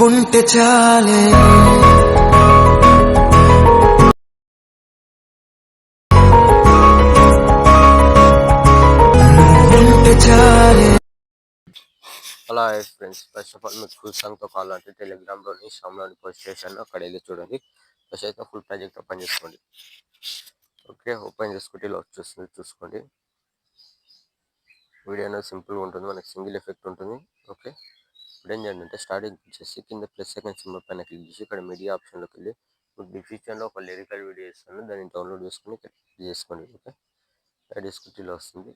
ఉంటే చాలే ఉంటే చాలే. అలా ఫ్రెండ్స్, ఫస్ట్ ఆఫ్ ఆల్ మీకు ఫుల్ సాంగ్తో కావాలంటే టెలిగ్రామ్లోని షామ్లోని పోస్ట్ చేశాను, అక్కడ వెళ్ళి చూడండి. ఫస్ట్ అయితే ఫుల్ ప్రాజెక్ట్ ఓపెన్ చేసుకోండి. ఓకే, ఓపెన్ చేసుకుంటే ఇలా వచ్చేస్తుంది, చూసుకోండి. వీడియో అనేది సింపుల్గా ఉంటుంది, మనకి సింగిల్ ఎఫెక్ట్ ఉంటుంది. ఓకే, ఇప్పుడు ఏం చేయండి అంటే స్టార్టింగ్ వచ్చేసి కింద ప్లస్ సెకండ్ సింబల్ పైన క్లిక్ చేసి ఇక్కడ మీడియా ఆప్షన్లోకి వెళ్ళి డిస్క్రిప్షన్లో ఒక లిరికల్ వీడియో ఇస్తాను, దాన్ని డౌన్లోడ్ చేసుకుని క్లిక్ చేసుకోండి. ఓకే, యాడ్ చేసుకుంటే ఇలా వస్తుంది.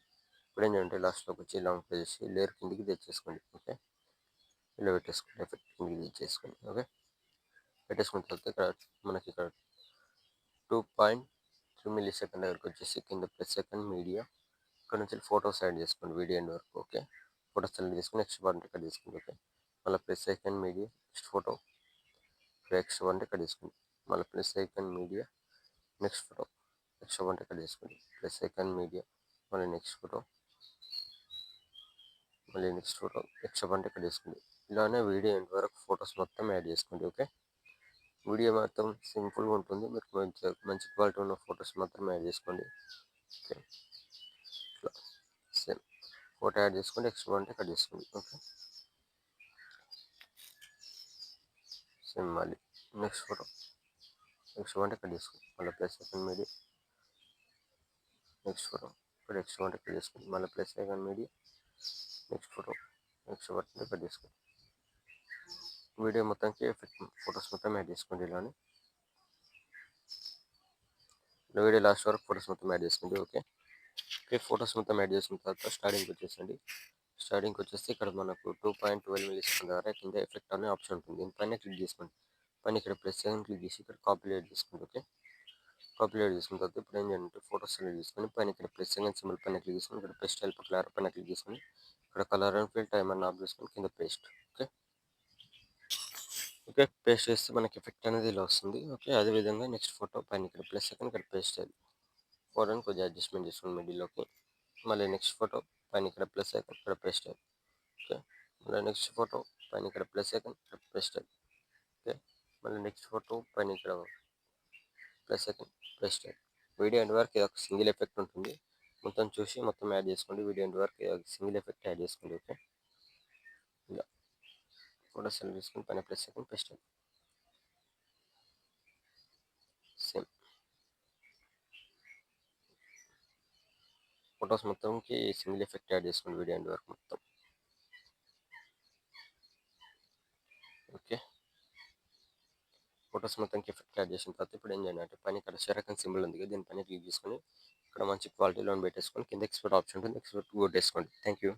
ఇప్పుడు ఏం చేయండి లాస్ట్లోకి వచ్చి ఇలా ప్లే చేసి లేయర్ కిందికి తెచ్చేసుకోండి. ఓకే, ఇలా పెట్టేసుకోండి, ఎఫెక్ట్ కిందికి తెచ్చేసుకోండి. ఓకే, పెట్టేసుకున్న తర్వాత ఇక్కడ మనకి ఇక్కడ 2.3 మిల్లీ సెకండ్ దగ్గరకు వచ్చేసి కింద ప్లస్ సెకండ్ మీడియా, ఇక్కడ నుంచి ఫోటోస్ యాడ్ చేసుకోండి వీడియో ఎండ్ వరకు. ఓకే, ఫోటోస్ సెలెక్ట్ చేసుకుని నెక్స్ట్ బటన్ ఇక్కడ తీసుకోండి. ఓకే, మళ్ళీ plus second media next photo, next button ఇక్కడ తీసుకోండి. మళ్ళీ plus second media next photo, next button ఇక్కడ తీసుకోండి. ప్లస్ సెకండ్ మీడియా మళ్ళీ నెక్స్ట్ ఫోటో, మళ్ళీ నెక్స్ట్ ఫోటో, నెక్స్ట్ బటన్ ఇక్కడ తీసుకోండి. ఇలానే వీడియో ఎండ్ వరకు ఫొటోస్ మొత్తం యాడ్ చేసుకోండి. ఓకే, వీడియో మొత్తం సింపుల్గా ఉంటుంది, మీరు మంచి క్వాలిటీ ఉన్న ఫొటోస్ మాత్రం యాడ్ చేసుకోండి. ఓకే, ఇట్లా సేమ్ ఫోటో యాడ్ చేసుకోండి, నెక్స్ట్ అంటే కట్ చేసుకోండి. ఓకే, సేమ్ మళ్ళీ నెక్స్ట్ ఫోటో, నెక్స్ట్ అంటే కట్ చేసుకోండి. మళ్ళీ plus second media next photo, ఇప్పుడు నెక్స్ట్ అంటే కట్ చేసుకోండి. మళ్ళీ plus second media next photo, next అంటే కట్ చేసుకోండి. వీడియో మొత్తానికి ఎఫెక్ట్ ఫొటోస్ మొత్తం యాడ్ చేసుకోండి. ఇలానే వీడియో లాస్ట్ వరకు ఫొటోస్ మొత్తం యాడ్ చేసుకోండి. ఓకే, ఓకే, ఫొటోస్ మొత్తం యాడ్ చేసుకున్న తర్వాత స్టార్టింగ్కి వచ్చేసండి. స్టార్టింగ్కి వచ్చేసి ఇక్కడ మనకు 2.12 మిల్లీ సెకండ్ ద్వారా కింద ఎఫెక్ట్ అనే ఆప్షన్ ఉంటుంది, దీనిపైన క్లిక్ చేసుకోండి. పైన ఇక్కడ ప్లస్ సెకండ్ క్లిక్ చేసి ఇక్కడ కాపీలేట్ చేసుకోండి. ఓకే, కాపీలేట్ చేసుకున్న తర్వాత ఇప్పుడు ఏం చేయాలంటే ఫోటోస్ సెలెక్ట్ చేసుకొని పైన ఇక్కడ ప్లస్ సెకండ్ సింబల్ పైన క్లిక్ చేసుకొని ఇక్కడ పేస్ట్ స్టైల్ కలర్ పైన క్లిక్ చేసుకొని ఇక్కడ కలర్ అండ్ ఫిల్ టైం అని ఆఫ్ చేసుకొని కింద పేస్ట్. ఓకే, ఓకే, పేస్ట్ చేస్తే మనకి ఎఫెక్ట్ అనేది ఇలా వస్తుంది. ఓకే, అదేవిధంగా నెక్స్ట్ ఫోటో పైన ఇక్కడ ప్లస్ సెకండ్ ఇక్కడ పేస్ట్ స్టైల్ ఫోటోని కొంచెం అడ్జస్ట్మెంట్ చేసుకోండి మిడిల్లోకి. మళ్ళీ నెక్స్ట్ ఫోటో పైన ఇక్కడ ప్లస్ సెకండ్ ఇక్కడ పేస్ట్ స్టైల్. ఓకే, మళ్ళీ నెక్స్ట్ ఫోటో పైన ఇక్కడ ప్లస్ సెకండ్ ఇక్కడ పేస్ట్ స్టైల్. ఓకే, మళ్ళీ నెక్స్ట్ ఫోటో పైన ఇక్కడ plus second paste style. Video end వరకు ఇది ఒక సింగిల్ ఎఫెక్ట్ ఉంటుంది, మొత్తం చూసి మొత్తం యాడ్ చేసుకోండి. వీడియో ఎండ్ వరకు సింగిల్ ఎఫెక్ట్ యాడ్ చేసుకోండి. ఓకే, ఇలా ఫోటో సెలెక్ట్ చేసుకుని పైన plus second paste style same photos మొత్తంకి సింగిల్ ఎఫెక్ట్ యాడ్ చేసుకోండి వీడియో ఎండ్ వరకు మొత్తం. ఓకే, ఫొటోస్ మొత్తానికి ఎఫెక్ట్ యాడ్ చేసిన తర్వాత ఇప్పుడు ఏం చేయాలి అంటే పైన ఇక్కడ షెరకన్ సింబల్ ఉంది కదా, దీనిపైన క్లిక్ చేసుకొని ఇక్కడ మంచి క్వాలిటీలో పెట్టేసుకొని కింద ఎక్స్పోర్ట్ ఆప్షన్ ఉంటుంది, ఎక్స్పోర్ట్ కొట్టేసుకోండి. Thank you.